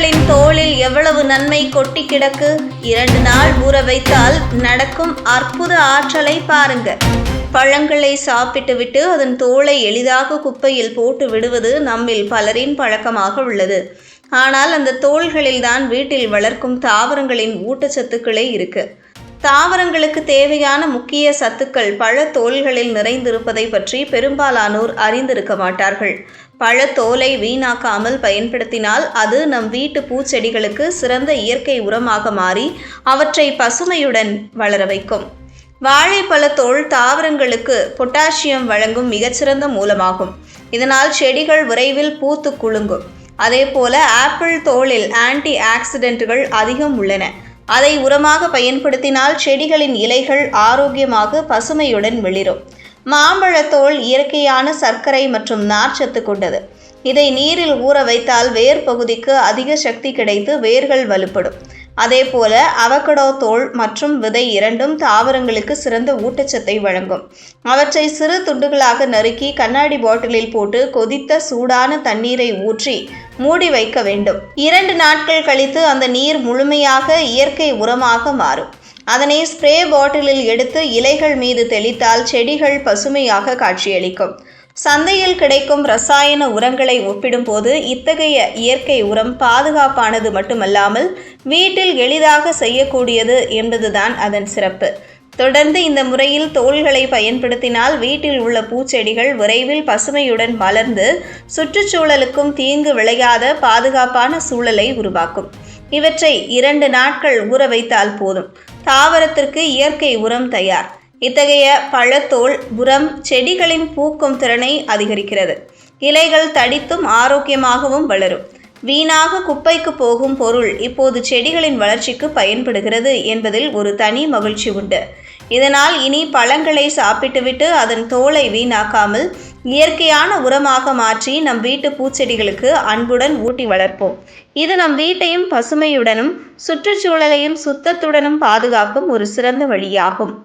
பழங்களின் தோலில் எவ்வளவு நன்மை கொட்டி கிடக்கு. 2 நாள் ஊற வைத்தால் நடக்கும் அற்புத ஆற்றலை பாருங்க. பழங்களை சாப்பிட்டுவிட்டு அதன் தோலை எளிதாக குப்பையில் போட்டு விடுவது நம்மில் பலரின் பழக்கமாக உள்ளது. ஆனால் அந்த தோல்களில்தான் வீட்டில் வளர்க்கும் தாவரங்களின் ஊட்டச்சத்துக்களே இருக்கு. தாவரங்களுக்கு தேவையான முக்கிய சத்துக்கள் பழத்தோல்களில் நிறைந்திருப்பதை பற்றி பெரும்பாலானோர் அறிந்திருக்க மாட்டார்கள். பழத்தோலை வீணாக்காமல் பயன்படுத்தினால் அது நம் வீட்டு பூச்செடிகளுக்கு சிறந்த இயற்கை உரமாக மாறி அவற்றை பசுமையுடன் வளர வைக்கும். வாழைப்பழத்தோல் தாவரங்களுக்கு பொட்டாசியம் வழங்கும் மிகச்சிறந்த மூலமாகும். இதனால் செடிகள் விரைவில் பூத்து குலுங்கும். அதேபோல ஆப்பிள் தோலில் ஆன்டி ஆக்சிடென்ட்டுகள் அதிகம் உள்ளன. அதை உரமாக பயன்படுத்தினால் செடிகளின் இலைகள் ஆரோக்கியமாக பசுமையுடன் வெளிரும். மாம்பழத்தோல் இயற்கையான சர்க்கரை மற்றும் நார்ச்சத்து கொண்டது. இதை நீரில் ஊற வைத்தால் வேர் பகுதிக்கு அதிக சக்தி கிடைத்து வேர்கள் வலுப்படும். அதேபோல அவகடோ தோல் மற்றும் விதை இரண்டும் தாவரங்களுக்கு சிறந்த ஊட்டச்சத்தை வழங்கும். அவற்றை சிறு துண்டுகளாக நறுக்கி கண்ணாடி பாட்டிலில் போட்டு கொதித்த சூடான தண்ணீரை ஊற்றி மூடி வைக்க வேண்டும். 2 நாட்கள் கழித்து அந்த நீர் முழுமையாக இயற்கை உரமாக மாறும். அதனை ஸ்ப்ரே பாட்டிலில் எடுத்து இலைகள் மீது தெளித்தால் செடிகள் பசுமையாக காட்சியளிக்கும். சந்தையில் கிடைக்கும் ரசாயன உரங்களை ஒப்பிடும்போது இத்தகைய இயற்கை உரம் பாதுகாப்பானது மட்டுமல்லாமல் வீட்டில் எளிதாக செய்யக்கூடியது என்பதுதான் அதன் சிறப்பு. தொடர்ந்து இந்த முறையில் தோல்களை பயன்படுத்தினால் வீட்டில் உள்ள பூச்செடிகள் விரைவில் பசுமையுடன் மலர்ந்து சுற்றுச்சூழலுக்கும் தீங்கு விளையாத பாதுகாப்பான சூழலை உருவாக்கும். இவற்றை 2 நாட்கள் ஊற வைத்தால் போதும். தாவரத்திற்கு இயற்கை உரம் தயார். இத்தகைய பழத்தோல் உரம் செடிகளின் பூக்கும் திறனை அதிகரிக்கிறது. இலைகள் தடித்தும் ஆரோக்கியமாகவும் வளரும். வீணாக குப்பைக்கு போகும் பொருள் இப்போது செடிகளின் வளர்ச்சிக்கு பயன்படுகிறது என்பதில் ஒரு தனி மகிழ்ச்சி உண்டு. இதனால் இனி பழங்களை சாப்பிட்டுவிட்டு அதன் தோலை வீணாக்காமல் இயற்கையான உரமாக மாற்றி நம் வீட்டு பூச்செடிகளுக்கு அன்புடன் ஊட்டி வளர்ப்போம். இது நம் வீட்டையும் பசுமையுடனும் சுற்றுச்சூழலையும் சுத்தத்துடனும் பாதுகாக்கும் ஒரு சிறந்த வழியாகும்.